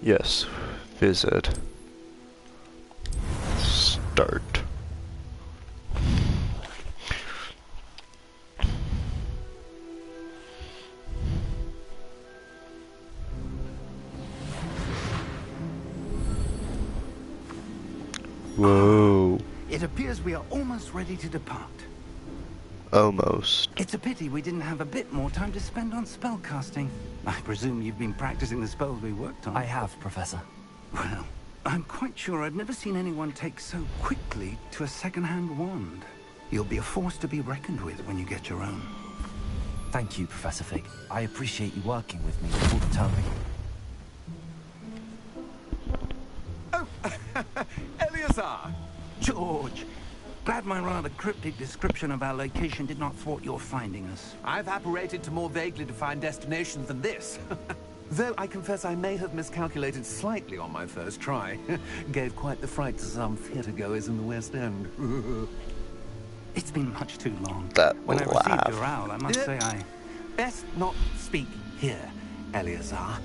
Yes, visit. Start. Whoa. It appears we are almost ready to depart. Almost. It's a pity we didn't have a bit more time to spend on spellcasting. I presume you've been practicing the spells we worked on. I have, Professor. Well, I'm quite sure I've never seen anyone take so quickly to a second-hand wand. You'll be a force to be reckoned with when you get your own. Thank you, Professor Fig. I appreciate you working with me before the term begins. Oh, Eleazar! George! Glad my rather cryptic description of our location did not thwart your finding us. I've apparated to more vaguely defined destinations than this. Though I confess I may have miscalculated slightly on my first try. Gave quite the fright to some theatre-goers in the West End. It's been much too long. When I received your owl, I must say I... Best not speak here, Eleazar.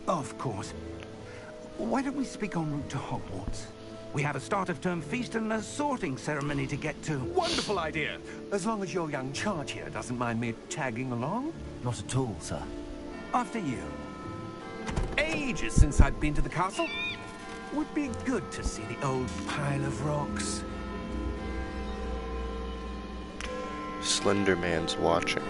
Of course. Why don't we speak en route to Hogwarts? We have a start-of-term feast and a sorting ceremony to get to. Wonderful idea! As long as your young charge here doesn't mind me tagging along. Not at all, sir. After you. Ages since I'd been to the castle. Would be good to see the old pile of rocks. Slender Man's watching.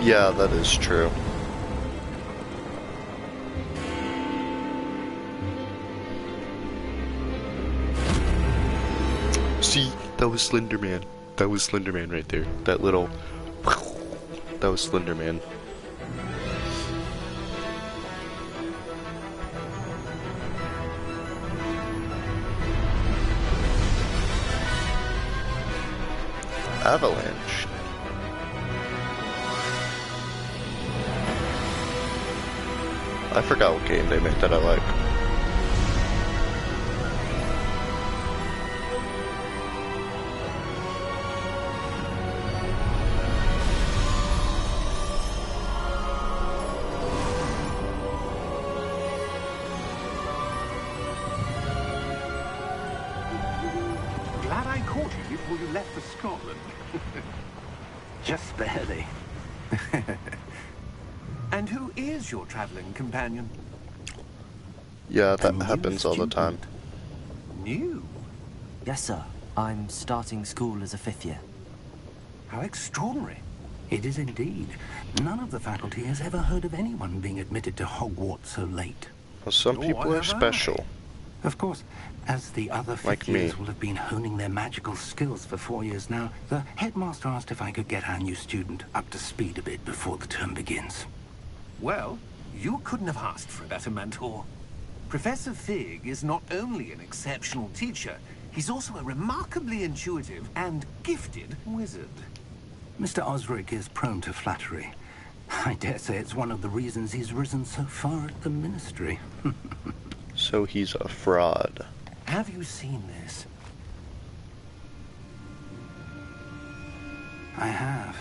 Yeah, that is true. See, that was Slender Man. That was Slender Man right there. That little... That was Slender Man. Avalanche. I forgot what game they made that I like. Glad I caught you before you left for Scotland. Just barely. And who is your traveling companion? Yeah, that happens all the time. New? Yes, sir. I'm starting school as a 5th year. How extraordinary. It is indeed. None of the faculty has ever heard of anyone being admitted to Hogwarts so late. Well, some Nor people are have I. special. Of course, as the other Like fifth years me. will have been honing their magical skills for 4 years now, the headmaster asked if I could get our new student up to speed a bit before the term begins. Well, you couldn't have asked for a better mentor. Professor Fig is not only an exceptional teacher, he's also a remarkably intuitive and gifted wizard. Mr. Osric is prone to flattery. I dare say it's one of the reasons he's risen so far at the ministry. So he's a fraud. Have you seen this? I have.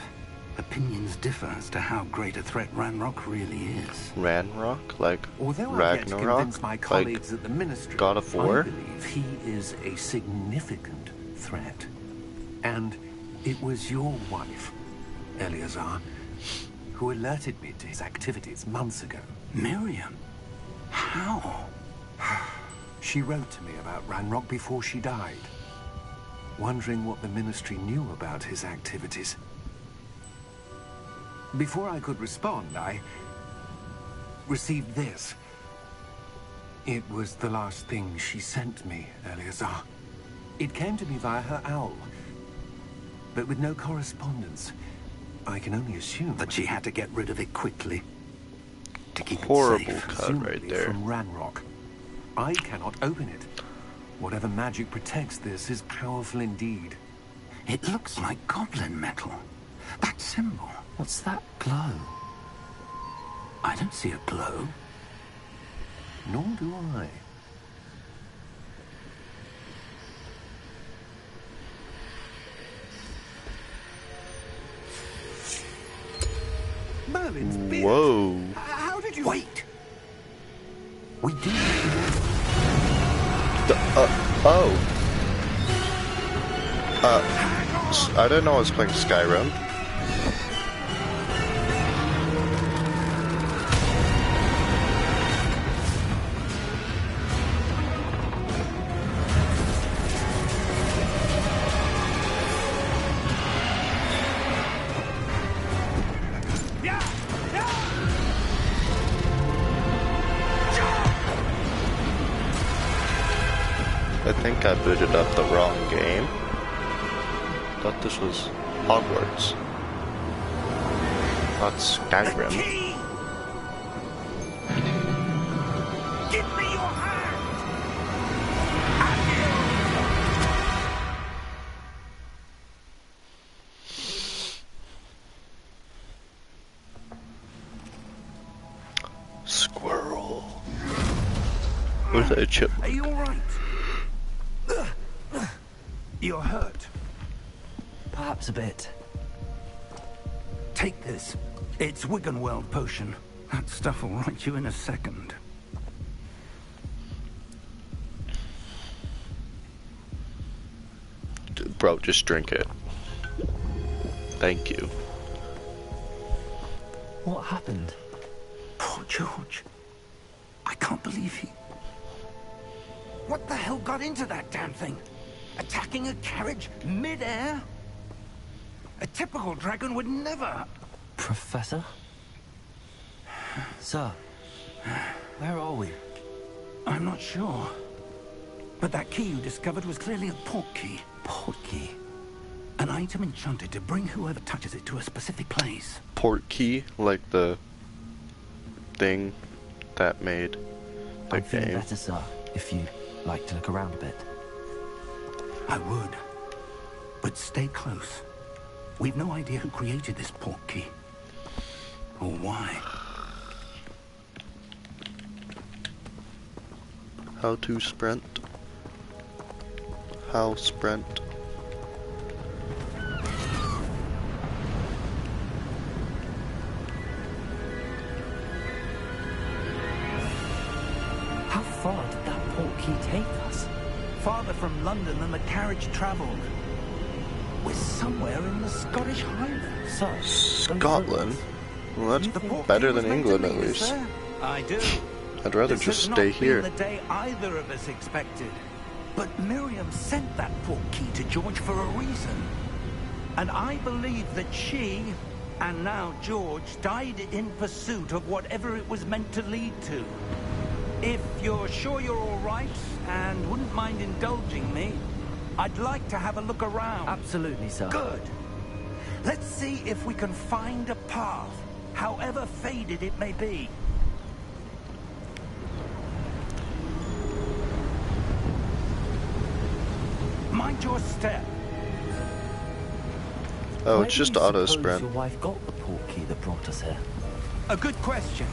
Opinions differ as to how great a threat Ranrock really is. Ranrock? Like Although I've yet to convince Ragnarok? my Like colleagues at the ministry, God of War? I believe he is a significant threat. And it was your wife, Eleazar, who alerted me to his activities months ago. Miriam? How? She wrote to me about Ranrock before she died, wondering what the ministry knew about his activities. Before I could respond, I received this. It was the last thing she sent me, Eleazar. It came to me via her owl, but with no correspondence. I can only assume That she had to get rid of it quickly. To keep Horrible it safe. cut presumably right there. from Ranrock. I cannot open it. Whatever magic protects this is powerful indeed. It looks like goblin metal. That symbol. What's that glow? I don't see a glow. Nor do I. Merlin's beard. Whoa. How did you... Wait! We did. Oh. I didn't know I was playing Skyrim. I think I booted up the wrong game. Thought this was Hogwarts. Not Skyrim. Key! Give me your hand! Squirrel. Where's that chip? Are you alright? You're hurt. Perhaps a bit. Take this. It's Wiggenweld potion. That stuff will right you in a second. Bro, just drink it. Thank you. What happened? Poor George. I can't believe he... What the hell got into that damn thing? Attacking a carriage mid-air? A typical dragon would never... Professor? Sir, where are we? I'm not sure. But that key you discovered was clearly a port key. Port key? An item enchanted to bring whoever touches it to a specific place. Port key, like the thing that made the I'm feeling game. better, sir, if you like to look around a bit. I would. But stay close. We've no idea who created this port key. Or why. How to sprint. How sprint. How far did that port key take us? Farther from London than the carriage travelled. We're somewhere in the Scottish Highlands. Sir, those Scotland? roads. Well, The that's port better key was than meant to England, at lead us least. there. I do. I'd rather This just has stay not been here. the day either of us expected. But Miriam sent that port key to George for a reason. And I believe that she, and now George, died in pursuit of whatever it was meant to lead to. If you're sure you're all right, and wouldn't mind indulging me, I'd like to have a look around. Absolutely, sir. Good. Let's see if we can find a path, however faded it may be. Mind your step. Oh, Where it's do just you auto suppose sprint. your wife got the port key that brought us here? A good question.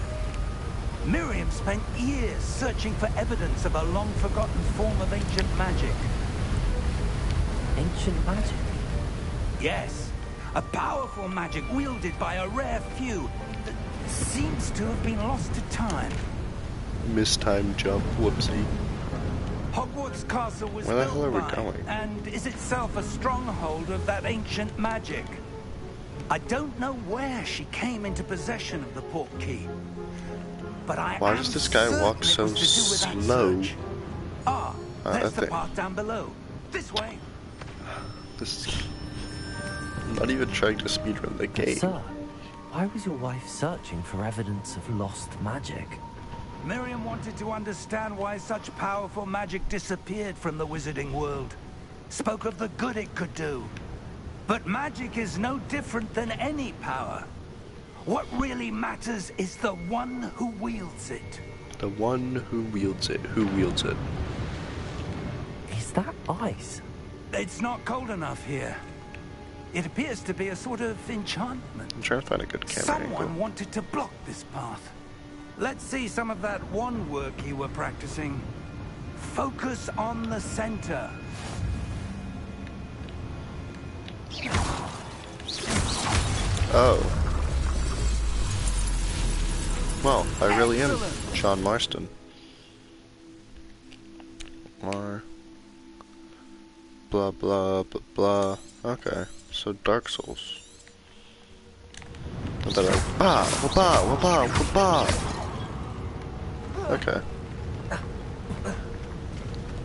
Miriam spent years searching for evidence of a long-forgotten form of ancient magic. Ancient magic? Yes, a powerful magic wielded by a rare few that seems to have been lost to time. Mistime jump, whoopsie. Hogwarts Castle was Where the built hell are we by, going? and is itself a stronghold of that ancient magic. I don't know where she came into possession of the port key, but Why am does this guy walk certain so it was to do with that slow? search. Ah, I there's the think- path down below. This way. This is... I'm not even trying to speedrun the game. Sir, why was your wife searching for evidence of lost magic? Miriam wanted to understand why such powerful magic disappeared from the wizarding world. Spoke of the good it could do. But magic is no different than any power. What really matters is the one who wields it. The one who wields it. Who wields it? Is that ice? It's not cold enough here. It appears to be a sort of enchantment. I'm trying to find a good camera Someone angle. wanted to block this path. Let's see some of that wand work you were practicing. Focus on the center. Oh. wow, I really am Excellent. John Marston. Blah blah blah blah. Okay, so Dark Souls. And then like, bah, wah, bah, wah, bah. Okay.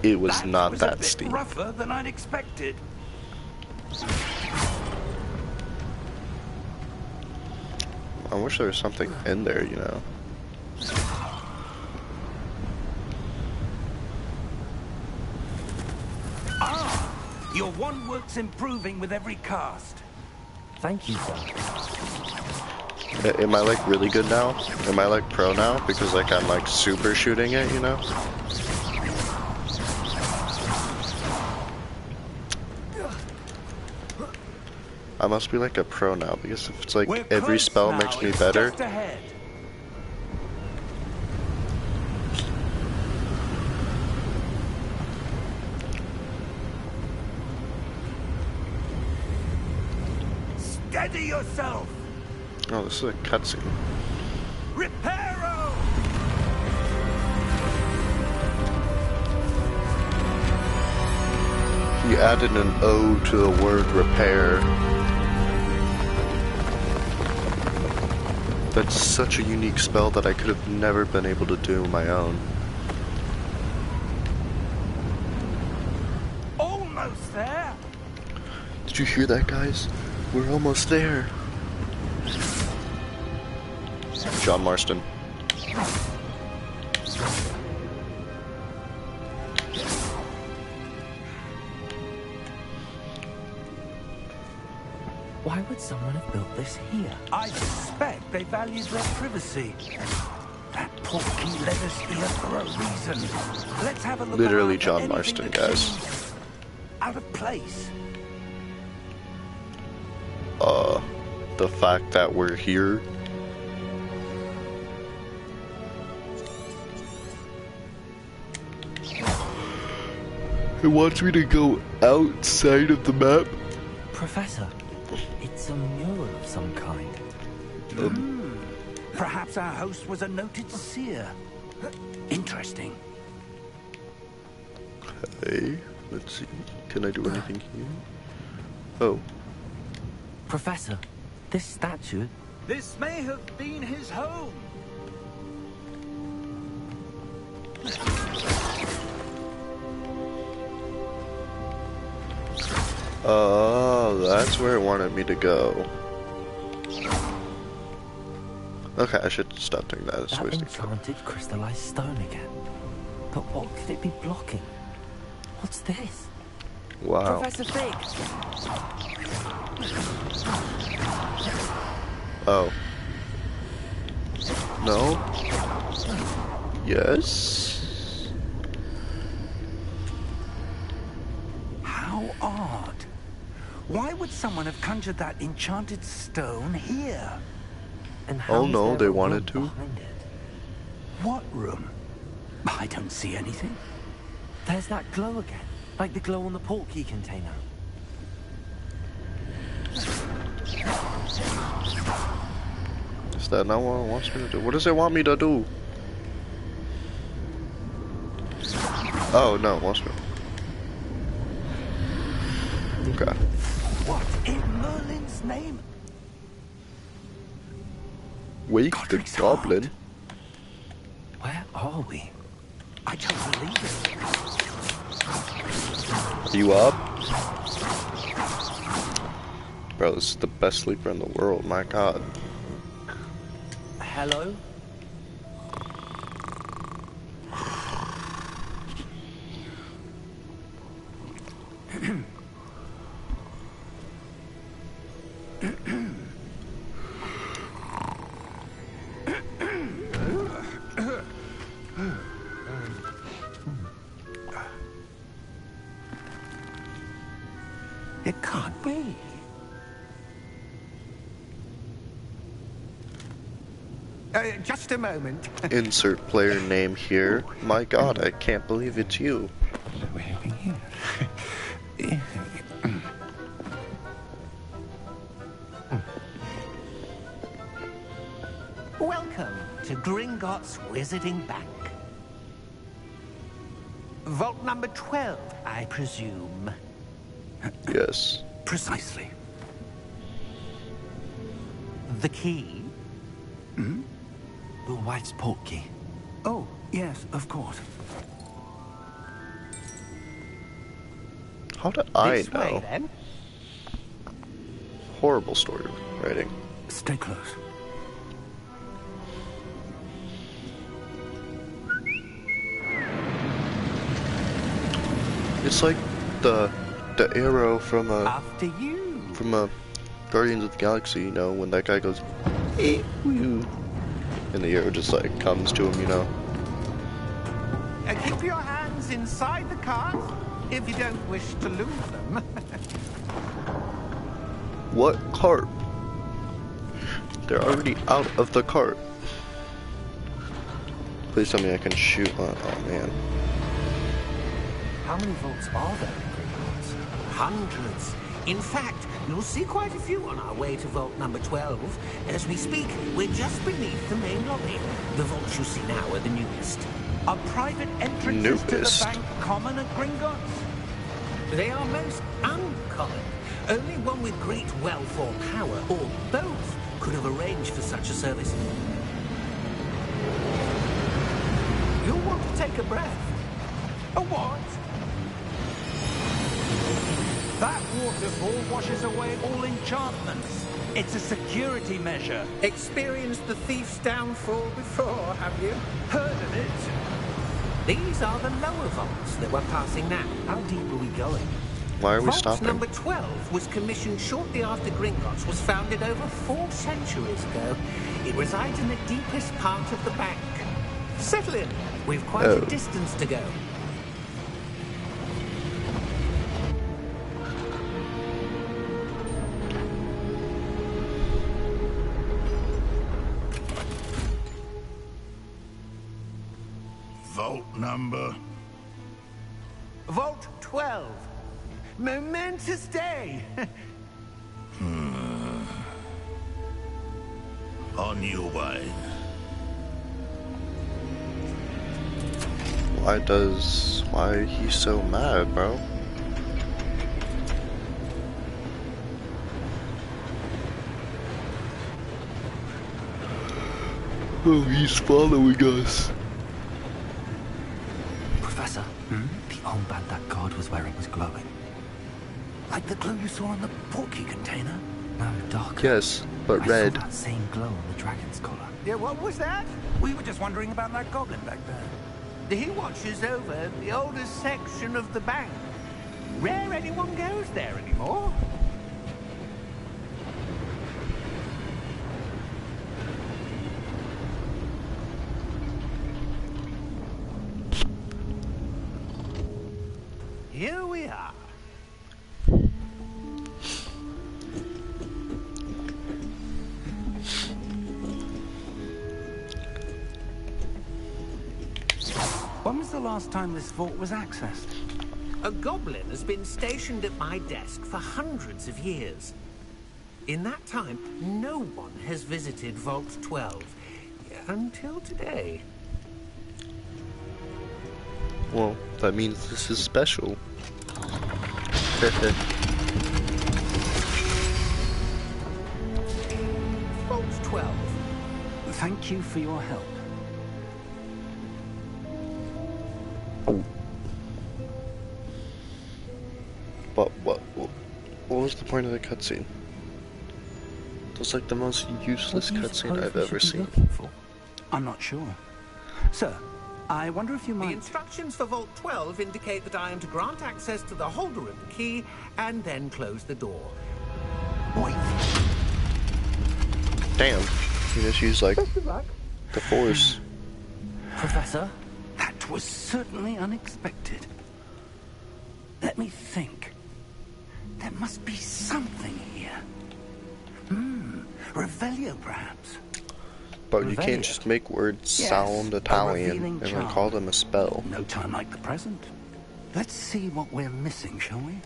It was not was that a bit steep. rougher than I'd expected. I wish there was something in there, you know. Your one work's improving with every cast. Thank you, sir. Am I like really good now? Am I like pro now? Because like I'm like super shooting it, you know? I must be like a pro now because if it's like We're every close spell now. makes me It's better. just ahead. Steady yourself. Oh, this is a cutscene. Reparo. He added an O to the word repair. That's such a unique spell that I could have never been able to do on my own. Almost there. Did you hear that, guys? We're almost there. John Marston. Why would someone have built this here? I suspect they valued their privacy. That portkey led us here for a reason. Let's have a look. Literally around for John anything Marston, that guys. seems out of place. The fact that we're here. It wants me to go outside of the map. Professor, it's a mural of some kind. Perhaps our host was a noted seer. Interesting. Hey, let's see. Can I do anything here? Oh. Professor, this statue... This may have been his home. Oh, that's where it wanted me to go. Okay, I should stop doing that. It's That wasting time. enchanted crystallized stone again. But what could it be blocking? What's this? Wow. Professor Fig! Oh. No? Yes? How odd. Why would someone have conjured that enchanted stone here? And how Oh is no, there they a wanted room to. behind it? What room? I don't see anything. There's that glow again. Like the glow on the portkey container. Is that not what it wants me to do? What does it want me to do? Oh, no, it wants me. Okay. What in Merlin's name? Wake Godric's the goblin. Where are we? I don't believe it. Are you up? Bro, this is the best sleeper in the world, my god. Hello? It can't be. Just a moment. Insert player name here. My god, I can't believe it's you. Welcome to Gringotts Wizarding Bank. Vault number 12, I presume. Yes. Precisely. The key? The wife's portkey. Oh, yes, of course. How do I This way, know? then. Horrible story writing. Stay close. It's like the arrow from After you. Guardians of the Galaxy, you know, when that guy goes, "Eh, woo," and the arrow just like comes to him, you know. Keep your hands inside the cart if you don't wish to lose them. What cart? They're already out of the cart. Please tell me I can shoot. Oh man. How many vaults are there in Gringotts? Hundreds. In fact, you'll see quite a few on our way to vault number 12. As we speak, we're just beneath the main lobby. The vaults you see now are the newest. Are private entrances to Newest? the bank common at Gringotts? They are most uncommon. Only one with great wealth or power, or both, could have arranged for such a service. You'll want to take a breath. A what? That waterfall washes away all enchantments. It's a security measure. Experienced the thief's downfall before, have you? Heard of it? These are the lower vaults that we're passing now. How deep are we going? Why are we Vault stopping? number 12 was commissioned shortly after Gringotts was founded over 4 centuries ago. It resides in the deepest part of the bank. Settle in. We've quite a distance to go. Vault number? Vault 12. Momentous day. On your way. Why he's so mad, bro? Oh, he's following us. Professor, the armband that guard was wearing was glowing. Like the glow you saw on the portkey container? No, darker. Yes, but I red. saw that same glow on the dragon's collar. Yeah, what was that? We were just wondering about that goblin back there. He watches over the oldest section of the bank. Rare anyone goes there anymore. Here we are. When was the last time this vault was accessed? A goblin has been stationed at my desk for hundreds of years. In that time, no one has visited Vault 12 until today. Well, that means this is special. Vault 12. Thank you for your help. But what was the point of the cutscene? It was like the most useless cutscene I've ever seen. I'm not sure. Sir, I wonder if you might... The instructions for Vault 12 indicate that I am to grant access to the holder of the key and then close the door. Wait. Damn. You just used like the force. Professor? That was certainly unexpected. Let me think. There must be something here. Revelio, perhaps. But you can't just make words Yes, sound a Italian revealing and then charm. call them a spell. No time like the present. Let's see what we're missing, shall we?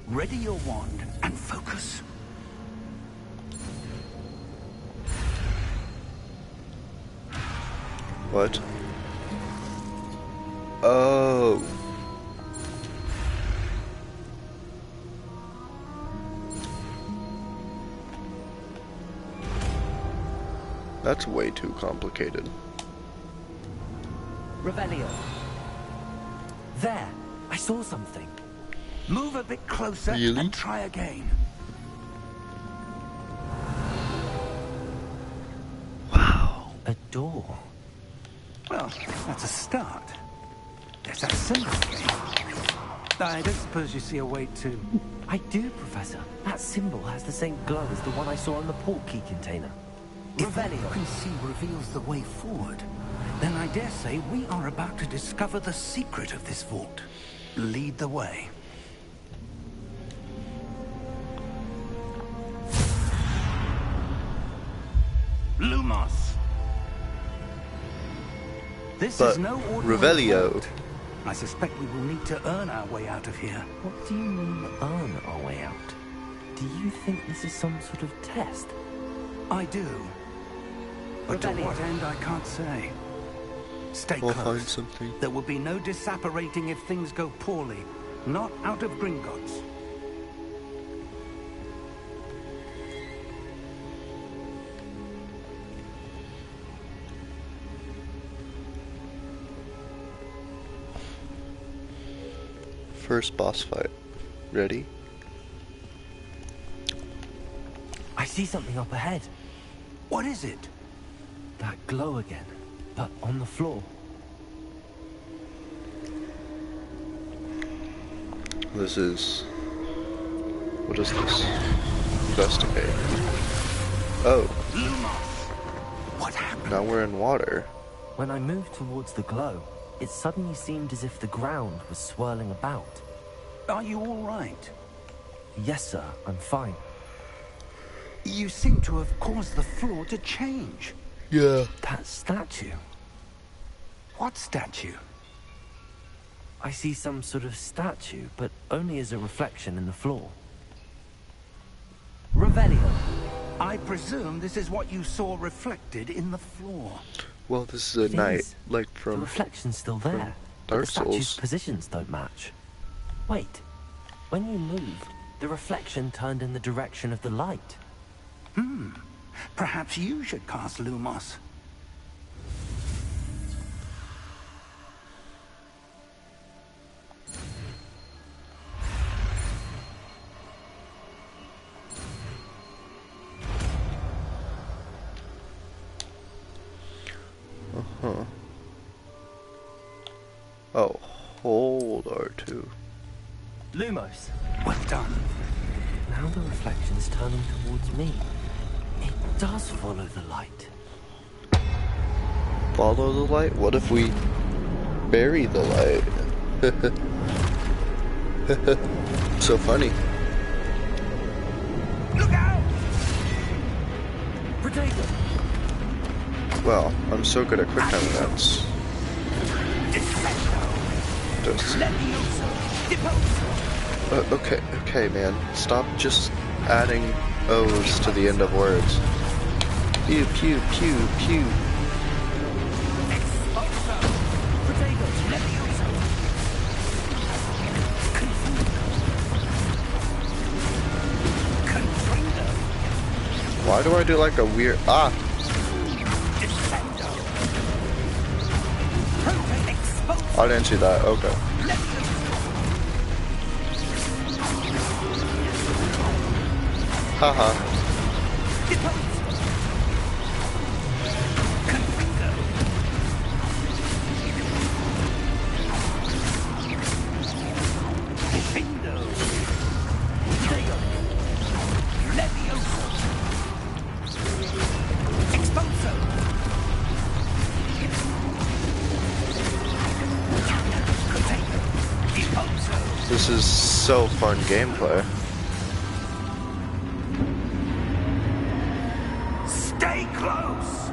Ready your wand and focus. What? Oh. That's way too complicated. Revelio. There, I saw something. Move a bit closer Really? and try again. Wow. A door. Well, that's a start. There's that symbol thing. I don't suppose you see a way to... I do, Professor. That symbol has the same glow as the one I saw in the port key container. If what you Revelio. can see reveals the way forward, then I dare say we are about to discover the secret of this vault. Lead the way. Lumos. This But is no ordinary Revelio. vault. I suspect we will need to earn our way out of here. What do you mean, earn our way out? Do you think this is some sort of test? I do. But to Revelio. what end, I can't say. Stay We'll close. find something. There will be no disapparating if things go poorly. Not out of Gringotts. First boss fight. Ready? I see something up ahead. What is it? That glow again, but on the floor. This is... What is this? Investigate. Oh, Lumos! What happened? now we're in water. When I moved towards the glow, it suddenly seemed as if the ground was swirling about. Are you all right? Yes, sir, I'm fine. You seem to have caused the floor to change. Yeah. That statue. What statue? I see some sort of statue, but only as a reflection in the floor. Revelio. I presume this is what you saw reflected in the floor. Well, this is a Thing knight, is, like The from... reflection's still there, but Dark the statue's Souls. positions don't match. Wait, when you moved, the reflection turned in the direction of the light. Perhaps you should cast Lumos. Huh. Oh, hold R2. Lumos. Well done. Now the reflection's turning towards me. It does follow the light. Follow the light? What if we bury the light? So funny. Look out! Protect them! Wow, I'm so good at quick time events. Just, okay, man. Stop just adding O's to the end of words. Pew, pew, pew, pew. Why do I do like a weird... Ah! I didn't see that. Okay. Haha. This is so fun gameplay. Stay close!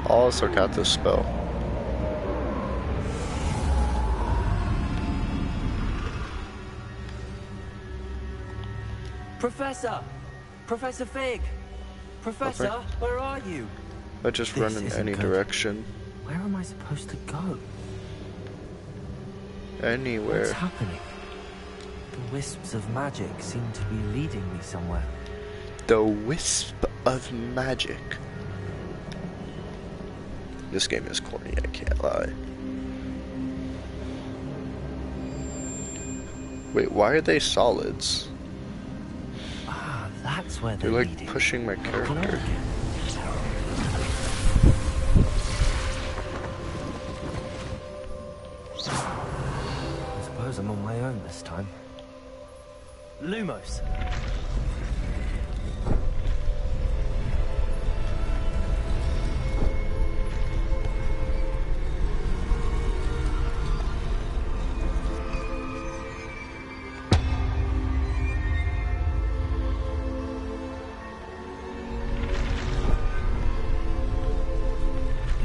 I'll also got this spell. Professor! Professor Fig! Professor, where are you? I just run in any direction. Where am I supposed to go? Anywhere. What's happening? The wisps of magic seem to be leading me somewhere. The wisp of magic. This game is corny, I can't lie. Wait, why are they solids? Ah, that's where they're like leading. pushing my character. Hello again. I suppose I'm on my own this time. Lumos.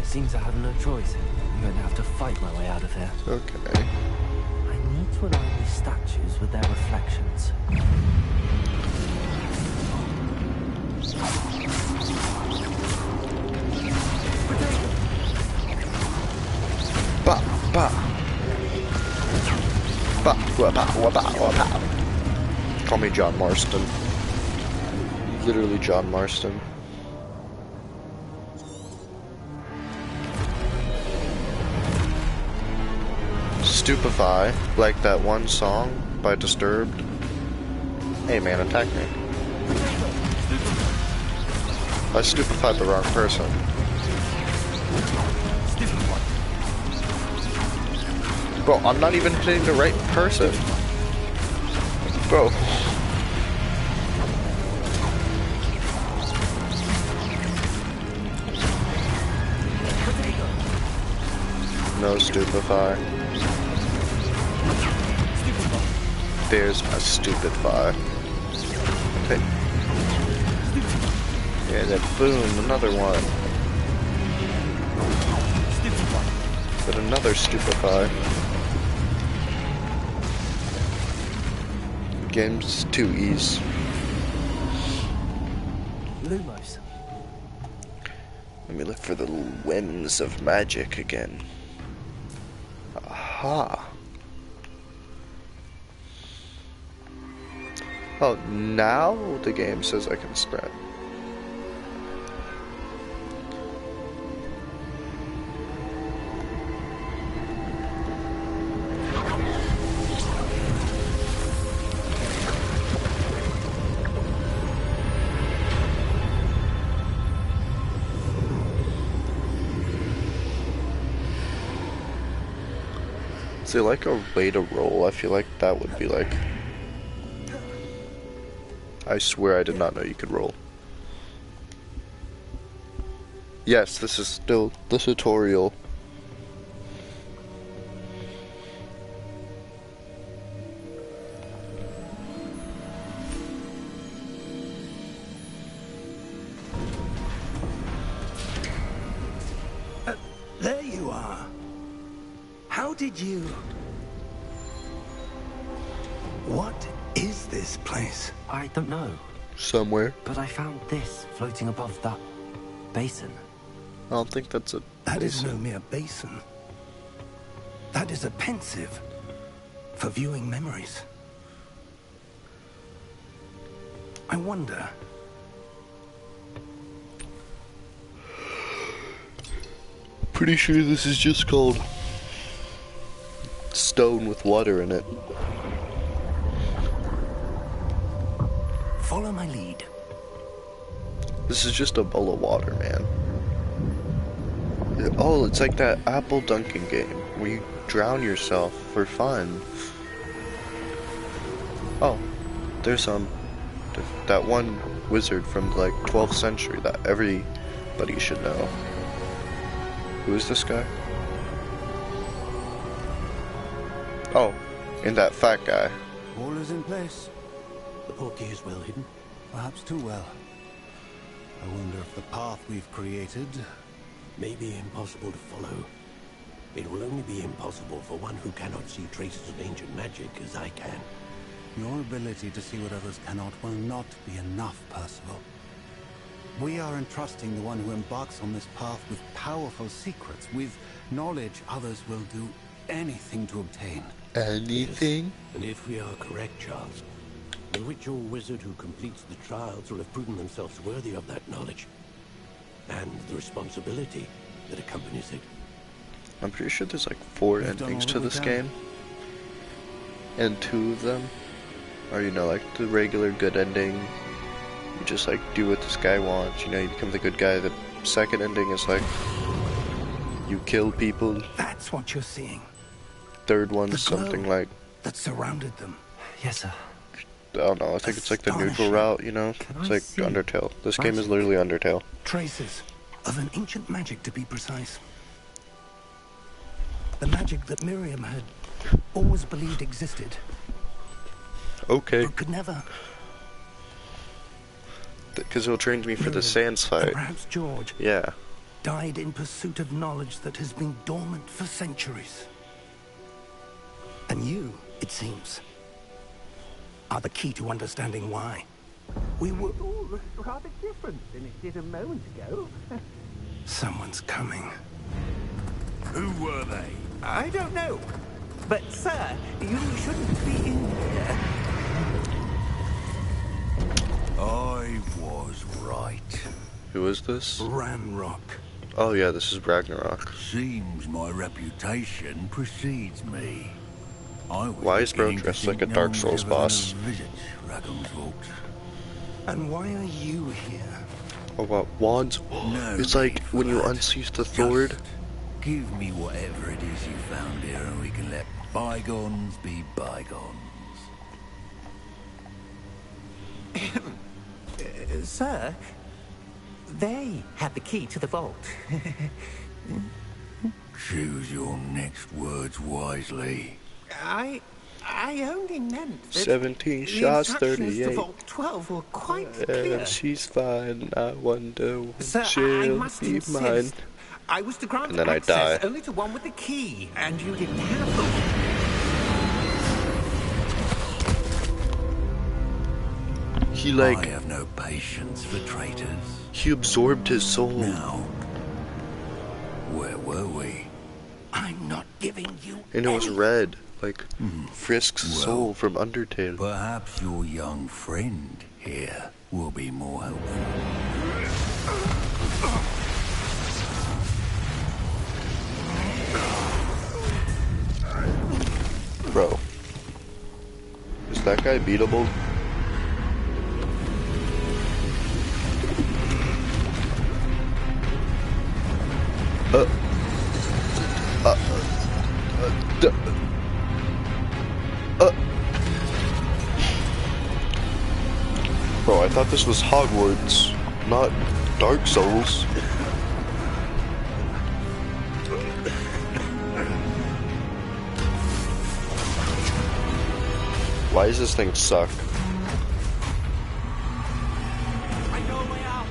Seems I have no choice. I'm going to have to fight my way out of here. Okay. I need to align these statues with their reflections. Ba ba. Ba ba ba ba ba. Call me John Marston. Literally John Marston. Stupefy, like that one song by Disturbed. Hey man, attack me. I stupefied the wrong person. Bro, I'm not even hitting the right person. Bro. No stupefy. There's my stupid fire. Okay. Yeah, then boom, another one. But another stupefy. Game's too easy. Lumos. Let me look for the whims of magic again. Aha. Oh, now the game says I can sprint. Is there like a way to roll? I feel like that would be like... I swear I did not know you could roll. Yes, this is still the tutorial. There you are. How did you... What is this place? I don't know, Somewhere. but I found this floating above that basin. I don't think that's a That is basin. no mere basin. That is a pensive for viewing memories. I wonder... Pretty sure this is just called stone with water in it. Follow my lead. This is just a bowl of water, man. Oh, it's like that apple dunking game where you drown yourself for fun. Oh, there's that one wizard from like 12th century that everybody should know. Who is this guy? Oh, and that fat guy. All is in place. The portkey is well hidden, perhaps too well. I wonder if the path we've created may be impossible to follow. It will only be impossible for one who cannot see traces of ancient magic as I can. Your ability to see what others cannot will not be enough, Percival. We are entrusting the one who embarks on this path with powerful secrets, with knowledge others will do anything to obtain. Anything? And if we are correct, Charles, the ritual wizard who completes the trials will have proven themselves worthy of that knowledge. And the responsibility that accompanies it. I'm pretty sure there's like 4 endings to this game. And 2 of them are, you know, like the regular good ending. You just like do what this guy wants, you know, you become the good guy. The second ending is like you kill people. That's what you're seeing. Third one's The glow something like, that surrounded them. Yes, sir. I don't know, I think it's like the neutral Astonishing. route, you know? Can It's I like see Undertale. This game is magic? literally Undertale. Traces of an ancient magic, to be precise. The magic that Miriam had always believed existed, Okay. but could never. Because it'll train me for the Miriam, sand and fight. perhaps George, Yeah. died in pursuit of knowledge that has been dormant for centuries. And you, it seems, are the key to understanding why. We were All looks rather different than it did a moment ago. Someone's coming. Who were they? I don't know. But, sir, you shouldn't be in here. I was right. Who is this? Ranrock. Oh yeah, this is Ragnarok. Seems my reputation precedes me. I was Why is bro beginning to dressed like think a no Dark one's Souls ever gonna boss? visit Ragnar's vault. And why are you here? Oh what, wands? No It's like need for when you that. unseat the sword. Just give me whatever it is you found here and we can let bygones be bygones. Sir, they had the key to the vault. Choose your next words wisely. I only meant that 17 the shots, instructions to 38. Vault 12 were quite clear. And she's fine. I wonder when Sir, I she'll must be insist. mine. I was to grant And then I access die. only to one with the key, and you didn't have them. He I like, have no patience for traitors. he absorbed his soul. Now, where were we? I'm not giving you And it was any. red. Like Frisk's Well, soul from Undertale. Perhaps your young friend here will be more helpful. Bro. Is that guy beatable? Bro, I thought this was Hogwarts, not Dark Souls. Why does this thing suck? I know a way out.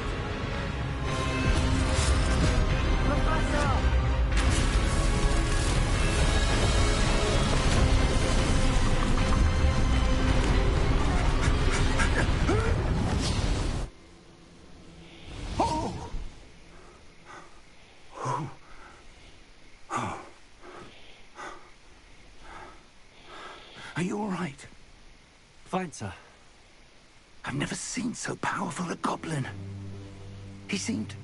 Are you all right? Fine, sir. I've never seen so powerful a goblin. He seemed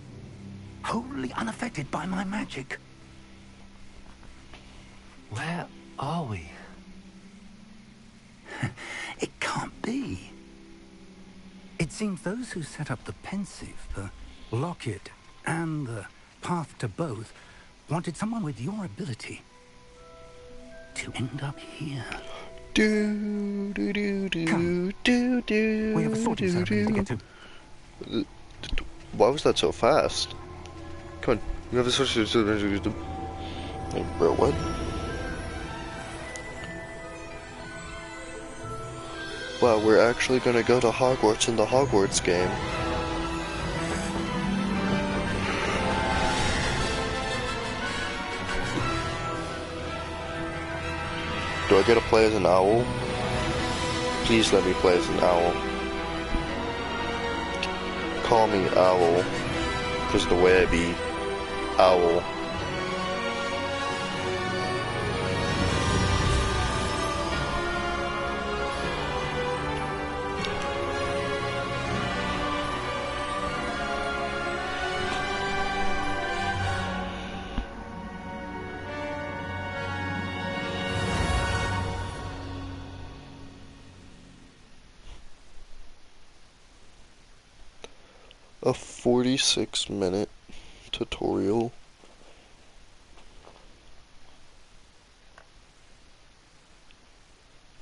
wholly unaffected by my magic. Where are we? It can't be. It seems those who set up the pensive, the locket, and the path to both wanted someone with your ability to end up here. Do do do do Come. do do. We have a sorting ceremony to get to. Why was that so fast? Come on, we have a sorting ceremony to do. Hey, bro, what? Wow, we're actually gonna go to Hogwarts in the Hogwarts game. Do I get to play as an owl? Please let me play as an owl. call me Owl, because the way I be Owl. A 46-minute tutorial.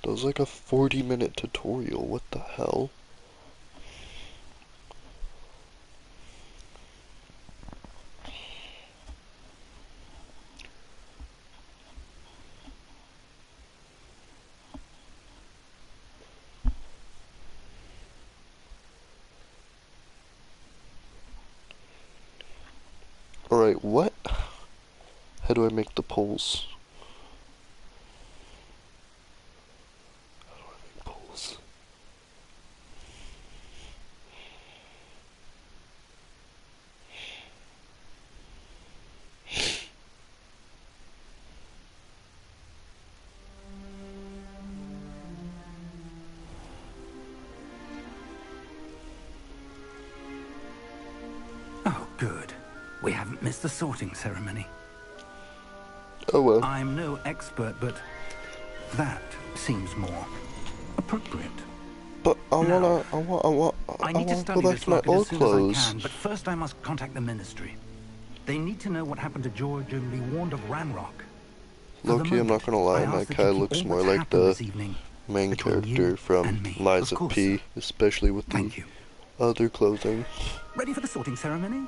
That was like a 40-minute tutorial. What the hell? Alright, what? How do I make the polls? How do I make polls? Oh, good. We haven't missed the sorting ceremony. Oh well. I'm no expert, but that seems more appropriate. But I need to want to go study back this to my rocket as old soon as I clothes. can, but first I must contact the Ministry. They need to know what happened to George and be warned of Ranrock. Loki, I'm not gonna lie, my guy looks more like the main between you character from and me. Lies Of of course, P, sir. especially with the Thank you. other clothing. Ready for the sorting ceremony?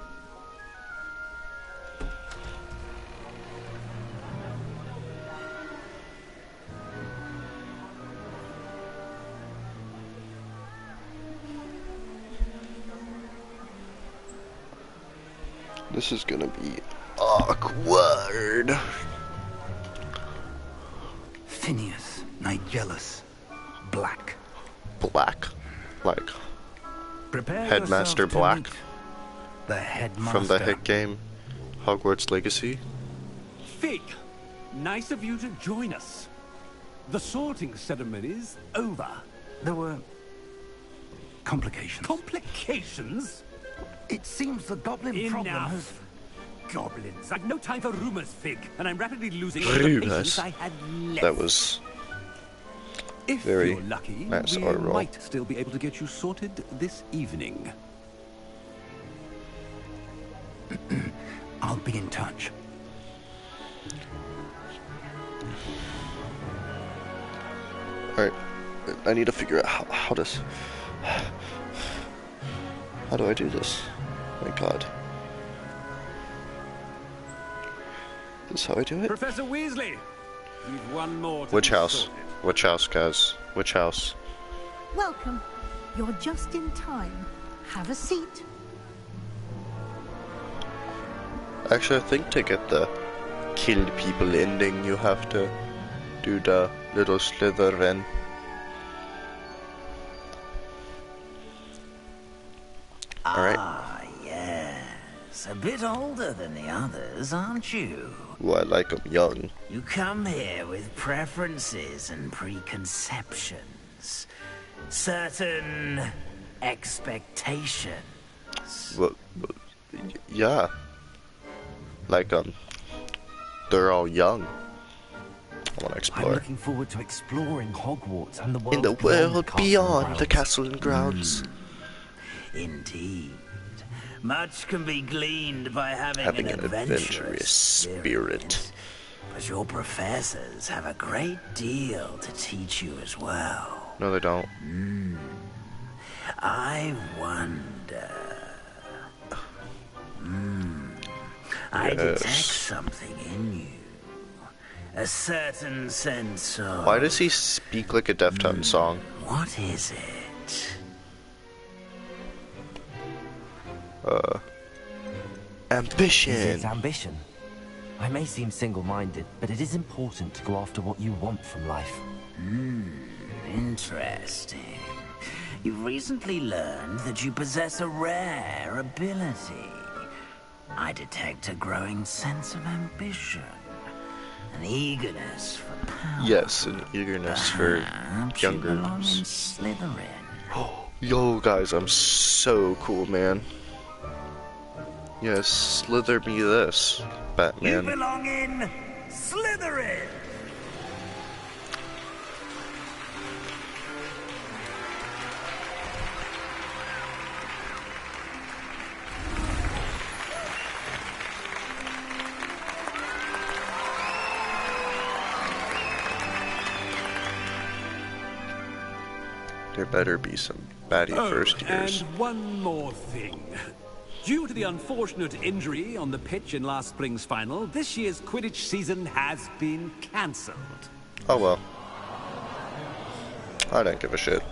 This is gonna be awkward. Phineas, Nigellus, Black. Black? Like Prepare Headmaster yourself to Black? meet the headmaster. from the hit game Hogwarts Legacy? Fig, nice of you to join us. The sorting ceremony's over. There were complications. Complications? It seems the goblin problem has... Enough. Goblins. I've no time for rumors, Fig, and I'm rapidly losing Rumours? the patience I had left. That was If very you're lucky, nice we art roll. might still be able to get you sorted this evening. I'll be in touch. Alright, I need to figure out how do I do this? My god. This is how I do it? Professor Weasley, you've one more to Which be house? sorted. Which house, guys? Which house? Welcome. You're just in time. Have a seat. Actually, I think to get the killed people ending, you have to do the little Slytherin. Alright. Ah, yes. A bit older than the others, aren't you? Ooh, I like them young. You come here with preferences and preconceptions. Certain expectations. Well, yeah. Like, they're all young. I want to I'm explore. looking forward to exploring Hogwarts and the world In the world beyond the castle and grounds. Indeed. Much can be gleaned by having Having an an adventurous adventurous spirit. But your professors have a great deal to teach you as well. No, they don't. I wonder... I detect something in you. A certain sense of... Why does he speak like a Deftones song? What is it? Ambition. It's ambition. I may seem single-minded, but it is important to go after what you want from life. Interesting. You've recently learned that you possess a rare ability. I detect a growing sense of ambition, an eagerness for power. Yes, an eagerness for Perhaps younger. You belong in Slytherin. Yo, guys, I'm so cool, man. Yes, slither me this, Batman. You belong in Slytherin! There better be some baddie first years. And one more thing. Due to the unfortunate injury on the pitch in last spring's final, this year's Quidditch season has been cancelled. Oh well. I don't give a shit.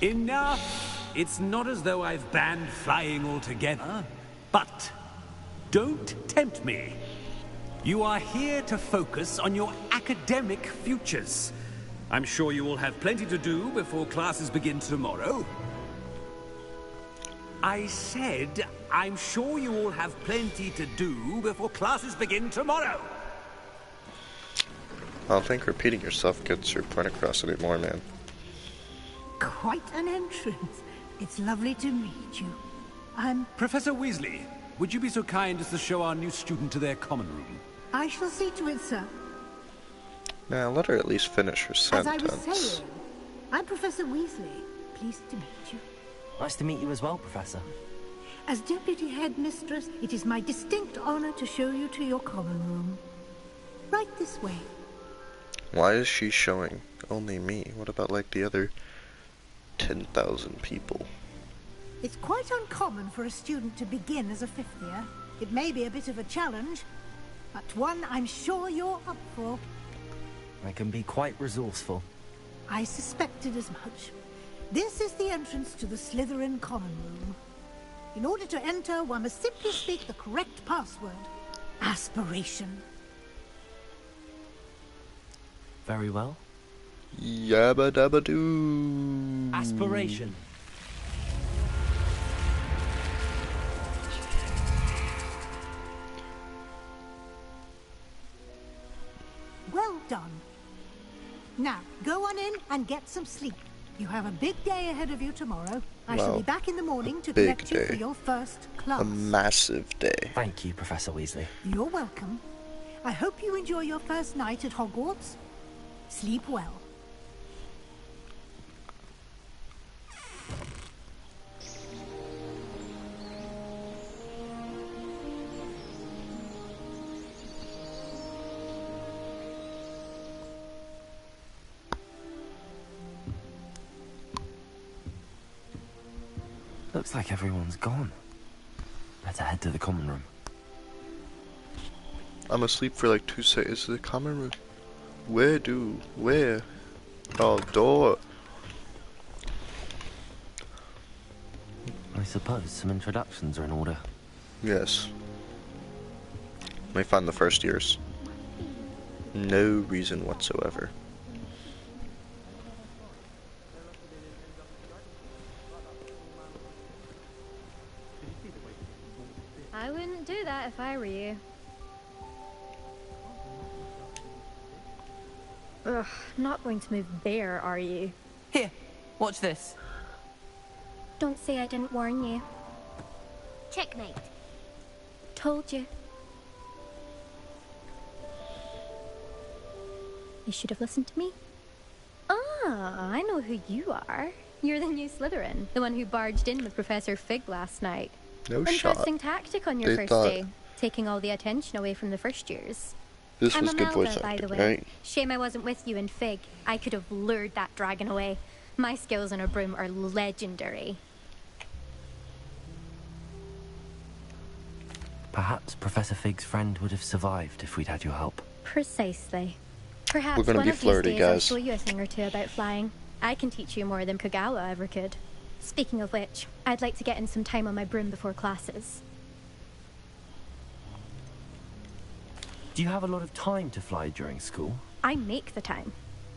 Enough! It's not as though I've banned flying altogether, but don't tempt me. You are here to focus on your academic futures. I'm sure you will have plenty to do before classes begin tomorrow. I said, I'm sure you all have plenty to do before classes begin tomorrow. I don't think repeating yourself gets your point across anymore, man. Quite an entrance. It's lovely to meet you. Professor Weasley, would you be so kind as to show our new student to their common room? I shall see to it, sir. Now, let her at least finish her sentence. As I was saying, I'm Professor Weasley. Pleased to meet you. Nice to meet you as well, Professor. As Deputy Headmistress, it is my distinct honor to show you to your common room. Right this way. Why is she showing only me? What about, like, the other 10,000 people? It's quite uncommon for a student to begin as a fifth year. It may be a bit of a challenge, but one I'm sure you're up for. I can be quite resourceful. I suspected as much. This is the entrance to the Slytherin common room. In order to enter, one must simply speak the correct password. Aspiration. Very well. Yabba dabba doo. Aspiration. Well done. Now, go on in and get some sleep. You have a big day ahead of you tomorrow. I shall be back in the morning to collect you for your first class. A massive day. Thank you, Professor Weasley. You're welcome. I hope you enjoy your first night at Hogwarts. Sleep well. Looks like everyone's gone. Better head to the common room. I'm asleep for like 2 seconds. The common room. Where? Oh, door. I suppose some introductions are in order. Yes. Let me find the first years. No reason whatsoever. I wouldn't do that if I were you. Ugh, not going to move there, are you? Here, watch this. Don't say I didn't warn you. Checkmate. Told you. You should have listened to me. Ah, I know who you are. You're the new Slytherin, the one who barged in with Professor Fig last night. No Interesting shot. tactic on your They first thought- day, taking all the attention away from the first years. This I'm was good Imelda, voice by the acting, way. right? Shame I wasn't with you in Fig. I could have lured that dragon away. My skills on a broom are legendary. Perhaps Professor Fig's friend would have survived if we'd had your help. Precisely. Perhaps We're gonna one be of flirty, these days I'll guys. show you a thing or two about flying. I can teach you more than Kogawa ever could. Speaking of which, I'd like to get in some time on my broom before classes. Do you have a lot of time to fly during school? I make the time.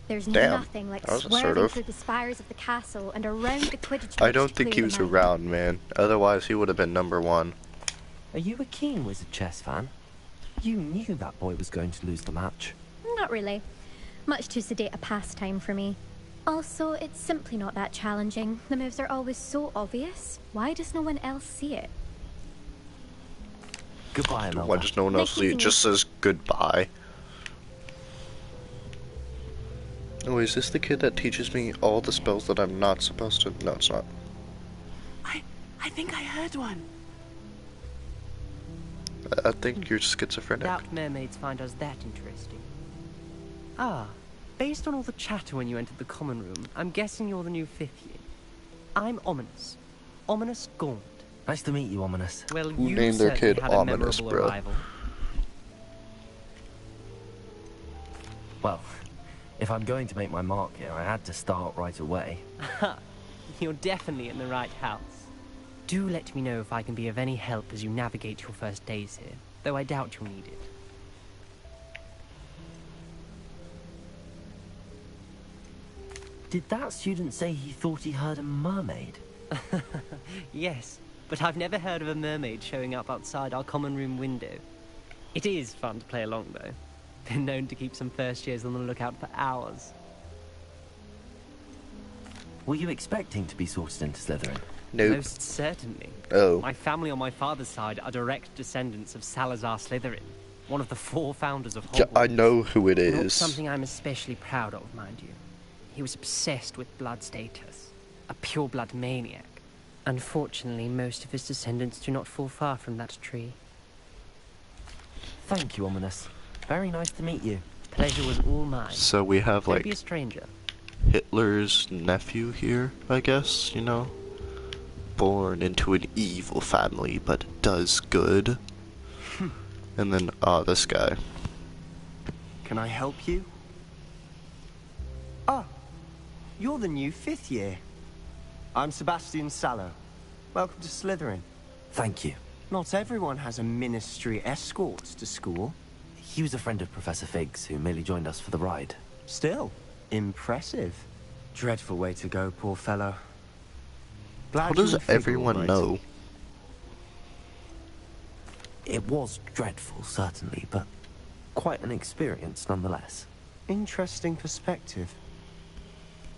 There's Damn, nothing like that was swerving assertive. through the spires of the castle and around the Quidditch I pitch don't to think he clear was them out. around, man. Otherwise, he would have been #1. Are you a keen Wizard chess fan? You knew that boy was going to lose the match. Not really. Much too sedate a pastime for me. Also, it's simply not that challenging. The moves are always so obvious. Why does no one else see it? Goodbye, Amelda. Why does no one else see it? Just says goodbye. Oh, is this the kid that teaches me all the spells that I'm not supposed to? No, it's not. I think I heard one. I think you're schizophrenic. Doubt mermaids find us that interesting. Ah, based on all the chatter when you entered the common room, I'm guessing you're the new 5th year. I'm Ominous. Ominous Gaunt. Nice to meet you, Ominous. Well, Who you named their certainly kid had a Ominous, memorable bro? arrival. Well, if I'm going to make my mark here, I had to start right away. You're definitely in the right house. Do let me know if I can be of any help as you navigate your first days here, though I doubt you'll need it. Did that student say he thought he heard a mermaid? Yes, but I've never heard of a mermaid showing up outside our common room window. It is fun to play along, though. Been known to keep some first years on the lookout for hours. Were you expecting to be sorted into Slytherin? Nope. Most certainly. Oh. My family on my father's side are direct descendants of Salazar Slytherin, one of the 4 founders of Hogwarts. Yeah, I know who it Not is. something I'm especially proud of, mind you. He was obsessed with blood status, a pure-blood maniac. Unfortunately, most of his descendants do not fall far from that tree. Thank you, Ominous. Very nice to meet you. Pleasure was all mine. So we have Don't like be a stranger. Hitler's nephew here, I guess, you know? Born into an evil family, but does good. And then, this guy. Can I help you? Ah, you're the new 5th year. I'm Sebastian Sallow. Welcome to Slytherin. Thank you. Not everyone has a ministry escort to school. He was a friend of Professor Fig's who merely joined us for the ride. Still, impressive. Dreadful way to go, poor fellow. Glad How you does and Fig are all everyone right. know? It was dreadful, certainly, but quite an experience nonetheless. Interesting perspective.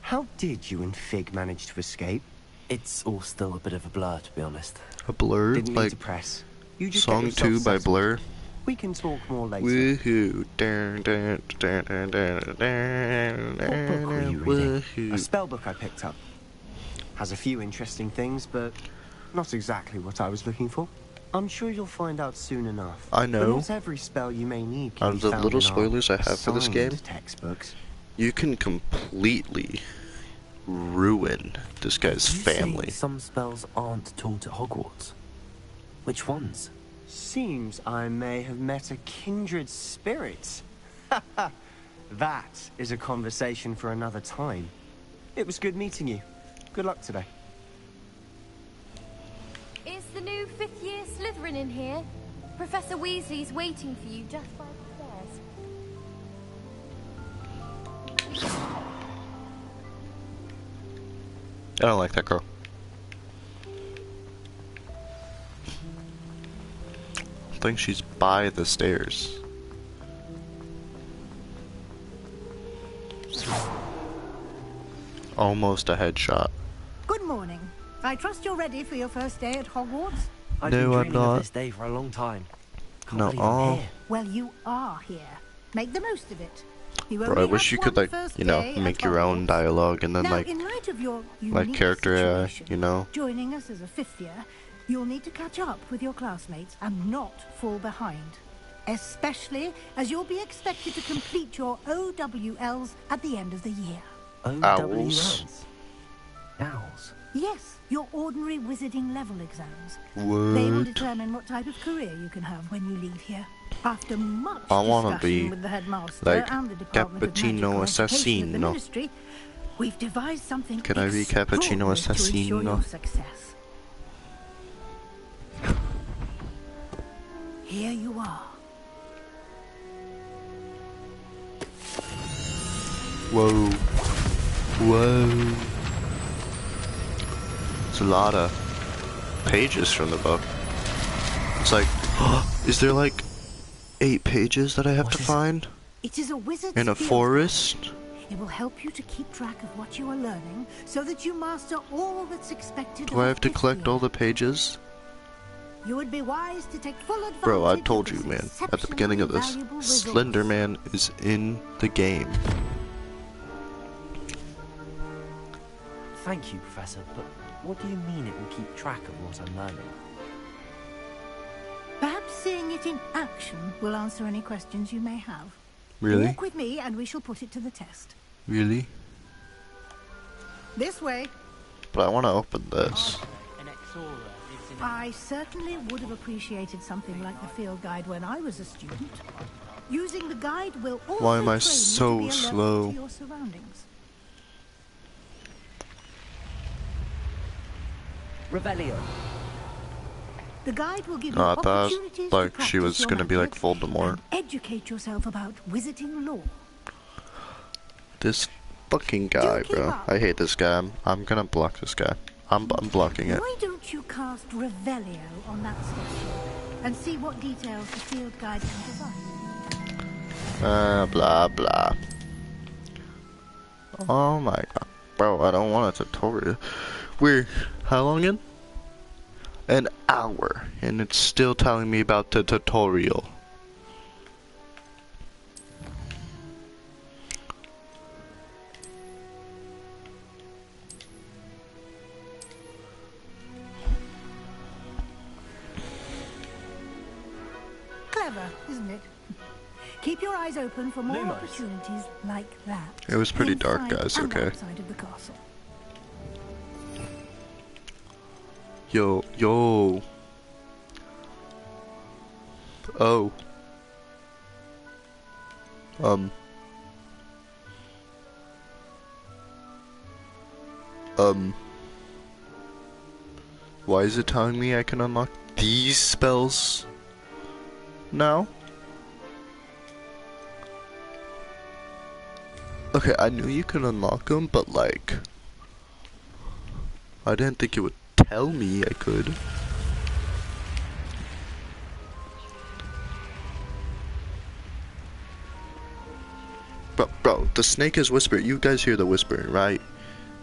How did you and Fig manage to escape? It's all still a bit of a blur, to be honest. A Blur? Didn't need Like to press. You just get Song yourself 2 by settled. Blur? We can talk more later. Woohoo. Dun, dun, dun, dun, dun, dun, What book were you reading? woohoo. A spell book I picked up. Has a few interesting things, but not exactly what I was looking for. I'm sure you'll find out soon enough. I But know. not every spell you may need can Out be of the found little in our spoilers I have for this assigned game, textbooks. you can completely ruin this guy's Did you say family. some spells aren't taught at Hogwarts? Which ones? Seems I may have met a kindred spirit. That is a conversation for another time. It was good meeting you. Good luck today. Is the new 5th year Slytherin in here? Professor Weasley's waiting for you just by the stairs. I don't like that girl. I think she's by the stairs. Almost a headshot. Good morning. I trust you're ready for your first day at Hogwarts? I've No, been I'm dreaming not. of this day for a long time. Can't No, believe I'm here. Well, you are here. Make the most of it. You Bro, only I wish have you could one like, first you know, day at make your own Hogwarts. dialogue and then Now, like in light of your like unique character AI, situation, you know. joining us as a 5th year, you'll need to catch up with your classmates and not fall behind. Especially as you'll be expected to complete your OWLs at the end of the year. Owls. Owls. Yes, your ordinary wizarding level exams. What? They will determine what type of career you can have when you leave here. After much I wanna discussion be with the headmaster like and the Department of Cappuccino Magical Education of the Assassino. Ministry, we've devised something Can I be Cappuccino extraordinary to ensure your Assassino? success. Here you are. Whoa. Whoa. It's a lot of pages from the book. It's like, is there like 8 pages that I have to find? It is a wizard's In a field forest? guide. It will help you to keep track of what you are learning, so that you master all that's expected Do I have to collect all the pages? You would be wise to take full advantage. Bro, I told of you, this man. At the beginning of this, exceptionally valuable resource. Slender Man is in the game. Thank you, Professor, but what do you mean it will keep track of what I'm learning? Perhaps seeing it in action will answer any questions you may have. Really? Walk with me and we shall put it to the test. Really? This way. But I want to open this. I certainly would have appreciated something like the field guide when I was a student. Using the guide will also Why am I train you so to be alert slow? to your surroundings. Revelio. The guide will give you No, I thought opportunities like to she was practice your gonna be like magic Voldemort. and educate yourself about wizarding lore. This fucking guy, bro. I hate this guy. I'm gonna block this guy. I'm blocking it. Why don't you cast Revelio on that statue and see what details the field guide can provide? Blah blah. Oh my god. Bro, I don't want a tutorial. We're how long in? An hour, and it's still telling me about the tutorial. Clever, isn't it? Keep your eyes open for more opportunities like that. It was pretty dark, inside guys, and okay. outside of the castle. Yo. Oh. Why is it telling me I can unlock these spells now? Okay, I knew you could unlock them, but like, I didn't think it would tell me I could. Bro, the snake is whispering. You guys hear the whispering, right?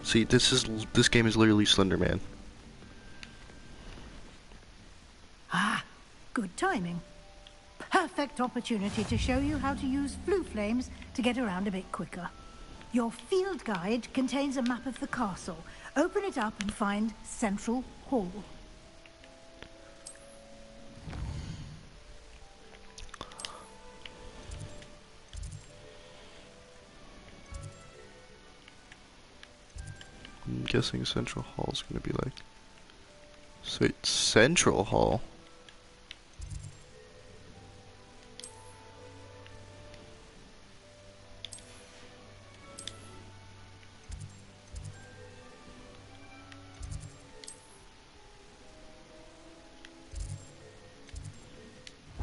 See, this game is literally Slender Man. Ah, good timing. Perfect opportunity to show you how to use flue flames to get around a bit quicker. Your field guide contains a map of the castle. Open it up and find Central Hall. I'm guessing Central Hall is gonna be like. So it's Central Hall.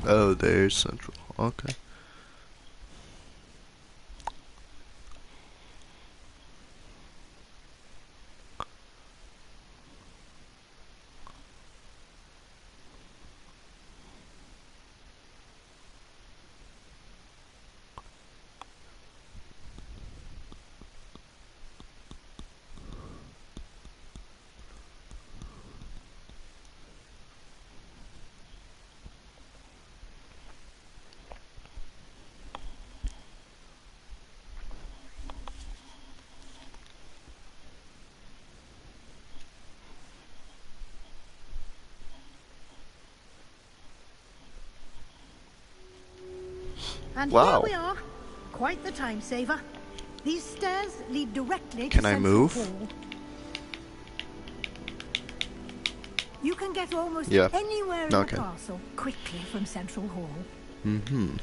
Oh, there's Central. Okay. And wow. Here we are. Quite the time saver. These stairs lead directly to Can I Central move? Hall. You can get almost Yeah. anywhere in Okay. the castle quickly from Central Hall. Mm-hmm.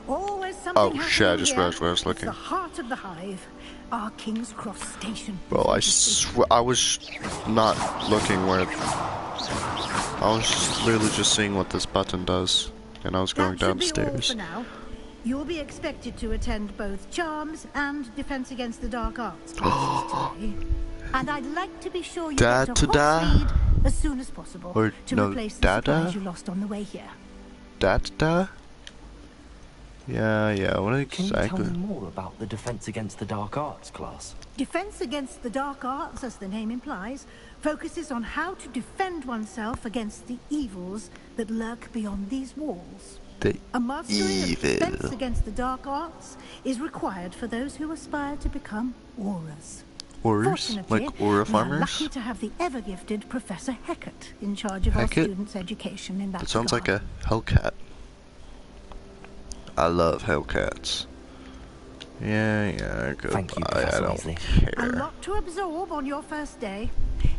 Always something Oh happening shit, I just here. realized where I was It's looking. the heart of the hive, our King's Cross station. Bro, I swear I was not looking where I was literally just seeing what this button does, and I was going That should be all downstairs. for now. You'll be expected to attend both Charms and Defense Against the Dark Arts classes today. And I'd like to be sure you get to Hogsmeade as soon as possible to replace the supplies you lost on the way here. Yeah, what exactly? Can you tell me more about the Defense Against the Dark Arts class? Defense Against the Dark Arts, as the name implies, focuses on how to defend oneself against the evils that lurk beyond these walls. A mastery of Defense Against the Dark Arts is required for those who aspire to become auras. Auras? Like aura farmers? We're lucky to have the ever-gifted Professor Hecat in charge of our students' education in that That sounds like a Hellcat. I love Hellcats. Yeah, goodbye. Thank you, Professor I don't Weasley. care. A lot to absorb on your first day,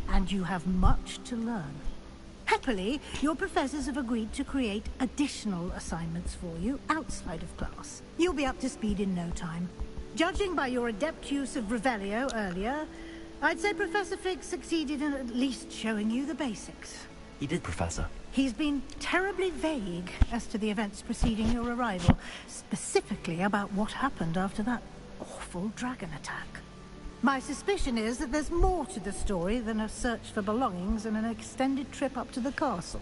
and you have much to learn. Happily, your professors have agreed to create additional assignments for you outside of class. You'll be up to speed in no time. Judging by your adept use of Revelio earlier, I'd say Professor Fig succeeded in at least showing you the basics. He did, Professor. He's been terribly vague as to the events preceding your arrival, specifically about what happened after that awful dragon attack. My suspicion is that there's more to the story than a search for belongings and an extended trip up to the castle.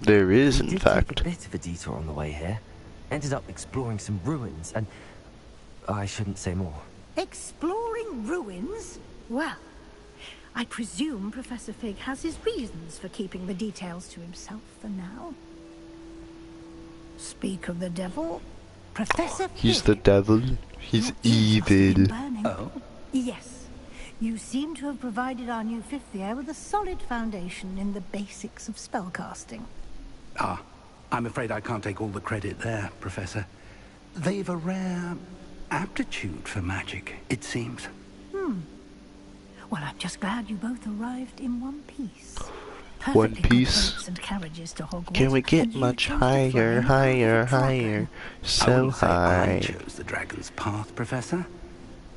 There is, in fact. Take a bit of a detour on the way here. Ended up exploring some ruins, and I shouldn't say more. Exploring ruins? Well, I presume Professor Fig has his reasons for keeping the details to himself for now. Speak of the devil, Professor Fig. He's the devil. He's evil. Oh? Yes. You seem to have provided our new fifth year with a solid foundation in the basics of spellcasting. Ah, I'm afraid I can't take all the credit there, Professor. They've a rare aptitude for magic, it seems. Well, I'm just glad you both arrived in one piece. One piece? And carriages to Hogwarts. Can we get much higher, so high? I chose the dragon's path, Professor.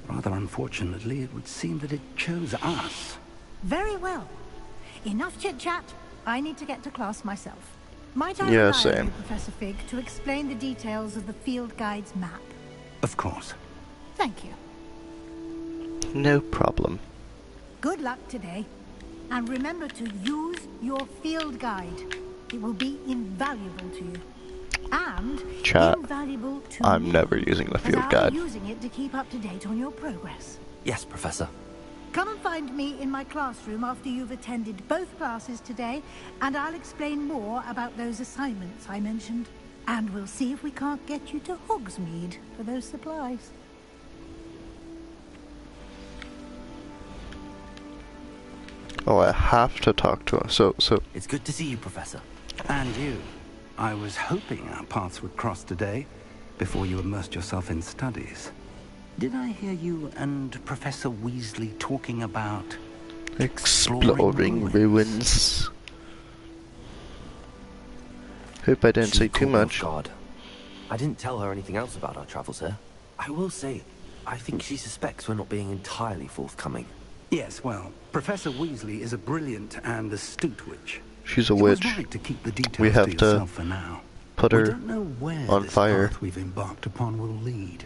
Rather unfortunately, it would seem that it chose us. Very well. Enough chit-chat. I need to get to class myself. Might I Yeah, rely on same. you, Professor Fig, to explain the details of the field guide's map? Of course. Thank you. No problem. Good luck today. And remember to use your field guide. It will be invaluable to you. And Chat. invaluable to I'm me, never using the as field I'll guide. be using it to keep up to date on your progress. Yes, Professor. Come and find me in my classroom after you've attended both classes today, and I'll explain more about those assignments I mentioned. And we'll see if we can't get you to Hogsmeade for those supplies. Oh, I have to talk to him. So. It's good to see you, Professor. And you. I was hoping our paths would cross today, before you immersed yourself in studies. Did I hear you and Professor Weasley talking about Exploring ruins. Hope I didn't say too much. God, I didn't tell her anything else about our travels here. I will say, I think she suspects we're not being entirely forthcoming. Yes, well, Professor Weasley is a brilliant and astute witch. She's a You was witch. right to keep the details We have to to yourself for now. put We her don't know where on this fire. path we've embarked upon will lead.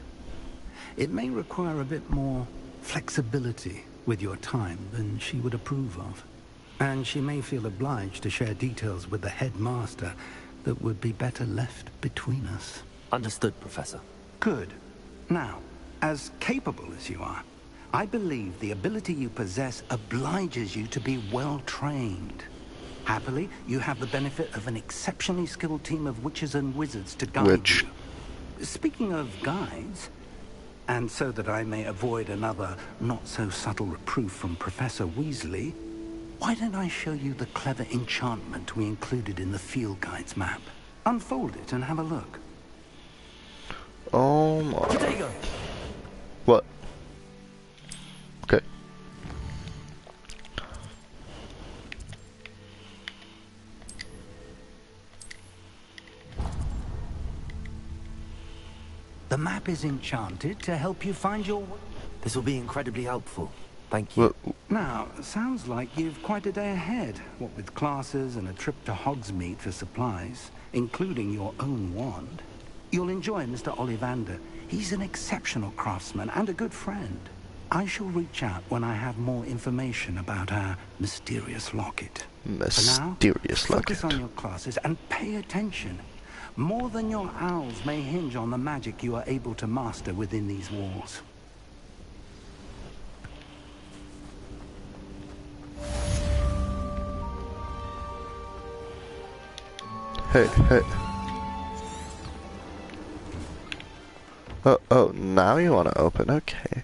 It may require a bit more flexibility with your time than she would approve of. And she may feel obliged to share details with the headmaster that would be better left between us. Understood, Professor. Good. Now, as capable as you are, I believe the ability you possess obliges you to be well trained. Happily, you have the benefit of an exceptionally skilled team of witches and wizards to guide you. Speaking of guides, and so that I may avoid another not-so-subtle reproof from Professor Weasley, why don't I show you the clever enchantment we included in the field guide's map? Unfold it and have a look. Oh my. What? Okay. The map is enchanted to help you find your way. This will be incredibly helpful. Thank you. Now, sounds like you've quite a day ahead. What with classes and a trip to Hogsmeade for supplies, including your own wand. You'll enjoy Mr. Ollivander. He's an exceptional craftsman and a good friend. I shall reach out when I have more information about our mysterious locket. Mysterious locket. Focus on your classes and pay attention. More than your owls may hinge on the magic you are able to master within these walls. Hey. Oh, now you want to open? Okay.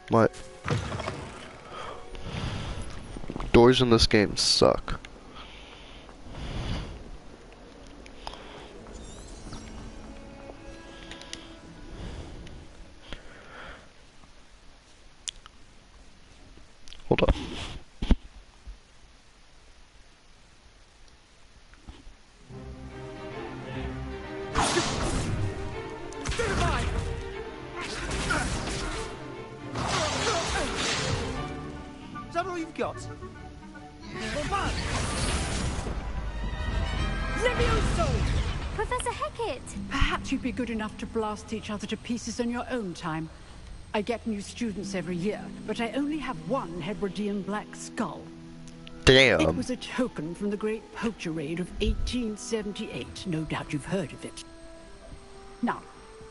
What? Doors in this game suck. Hold up. Is that all you've got? Levioso! Professor Hecat! Perhaps you'd be good enough to blast each other to pieces on your own time. I get new students every year, but I only have one Hebridean black skull. Damn. It was a token from the Great Poacher Raid of 1878. No doubt you've heard of it. Now,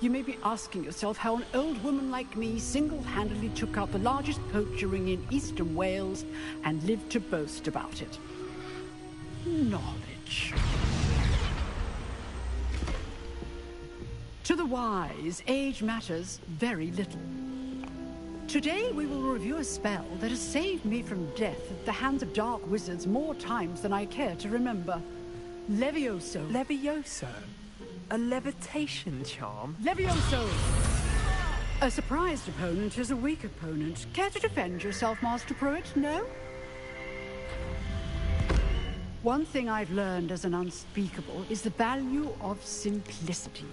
you may be asking yourself how an old woman like me single-handedly took out the largest poacher ring in eastern Wales and lived to boast about it. Knowledge. To the wise, age matters very little. Today we will review a spell that has saved me from death at the hands of dark wizards more times than I care to remember. Levioso. Levioso? A levitation charm? Levioso! A surprised opponent is a weak opponent. Care to defend yourself, Master Pruitt? No? One thing I've learned as an unspeakable is the value of simplicity,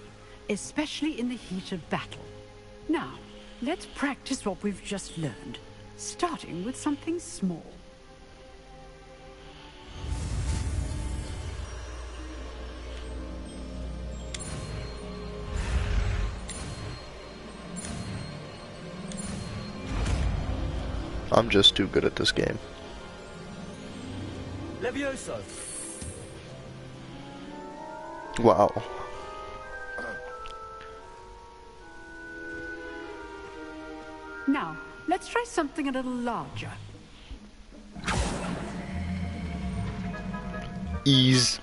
especially in the heat of battle. Now, let's practice what we've just learned, starting with something small. I'm just too good at this game. Levioso! Wow. Now, let's try something a little larger. Ease.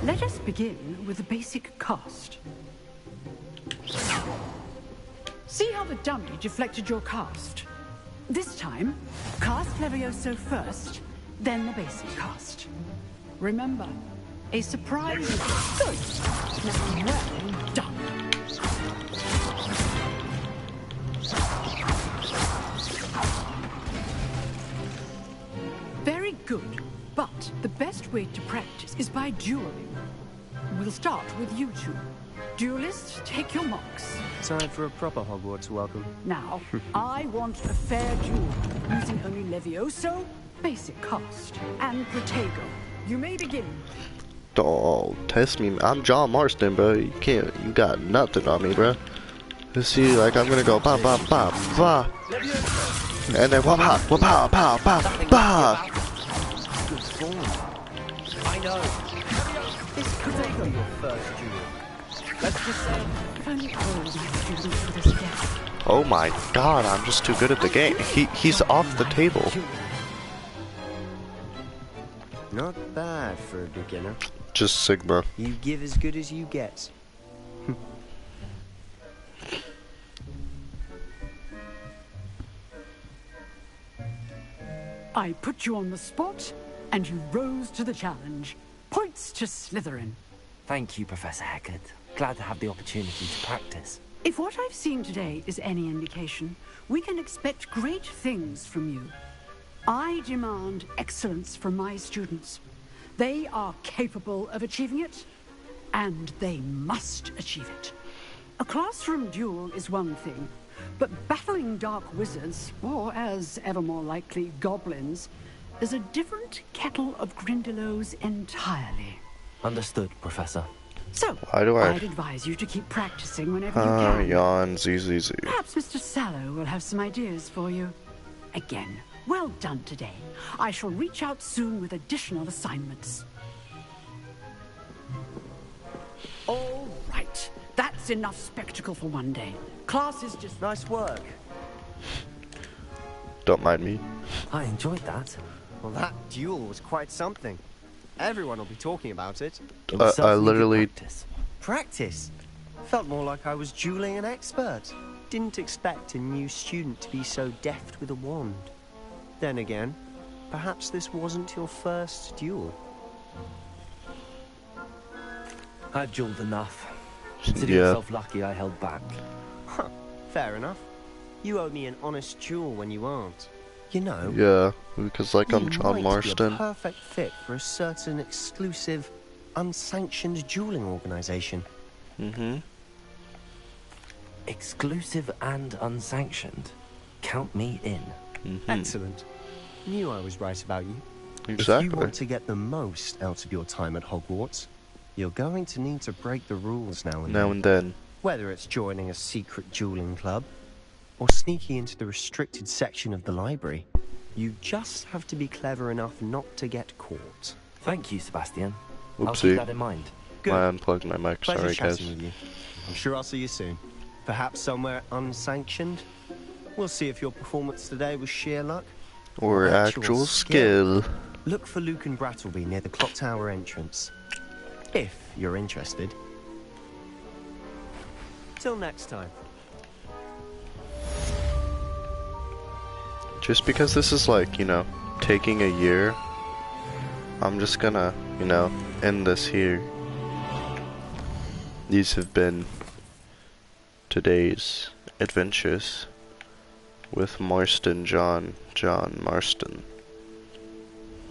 Let us begin with the basic cast. See how the dummy deflected your cast? This time, cast Levioso first, then the basic cast. Remember, a surprise is good. Now, well done. Very good, but the best way to practice is by dueling. We'll start with you two. Duelists, take your marks. Time for a proper Hogwarts welcome. Now, I want a fair duel, using only Levioso, basic cast, and Protego. You may begin. Oh, test me. I'm John Marston, bro. You got nothing on me, bro. You see, like, I'm gonna go ba ba ba ba. And then wah wah pow pow pow ba. Good form. I know. This could take on your first duel. Let's just say, if only all these students would have stepped. Oh my god, I'm just too good at the game. He's off the table. Not bad for a beginner. Just Sigma. You give as good as you get. I put you on the spot, and you rose to the challenge. Points to Slytherin. Thank you, Professor Hecat. glad to have the opportunity to practice. If what I've seen today is any indication, we can expect great things from you. I demand excellence from my students. They are capable of achieving it, and they must achieve it. A classroom duel is one thing, but battling dark wizards, or as ever more likely, goblins, is a different kettle of Grindylows entirely. Understood, Professor. So, Why do I'd advise you to keep practicing whenever you can. Yawn, ZZZ. Perhaps Mr. Sallow will have some ideas for you. Again, well done today. I shall reach out soon with additional assignments. All right. That's enough spectacle for one day. Class is just... Nice work. Don't mind me. I enjoyed that. Well, that duel was quite something. Everyone will be talking about it. I literally... Practice? Felt more like I was dueling an expert. Didn't expect a new student to be so deft with a wand. Then again, perhaps this wasn't your first duel. I've dueled enough. Consider yourself lucky I held back. Huh, fair enough. You owe me an honest duel when you aren't. You know... Yeah, because like I'm John Marston. Be a perfect fit for a certain exclusive, unsanctioned dueling organization. Mm-hmm. Exclusive and unsanctioned. Count me in. Mm-hmm. Excellent. Knew I was right about you. Exactly. If you want to get the most out of your time at Hogwarts, you're going to need to break the rules now and then. Whether it's joining a secret dueling club, or sneaking into the restricted section of the library, you just have to be clever enough not to get caught. Thank you, Sebastian. Oopsie. I'll keep that in mind. Good. I unplugged my mic, Pleasure sorry guys. chatting with you. I'm sure I'll see you soon. Perhaps somewhere unsanctioned. We'll see if your performance today was sheer luck. Or actual skill. Look for Luke and Brattleby near the clock tower entrance. If you're interested. Till next time. Just because this is like, you know, taking a year, I'm just gonna, you know, end this here. These have been today's adventures with Marston John Marston.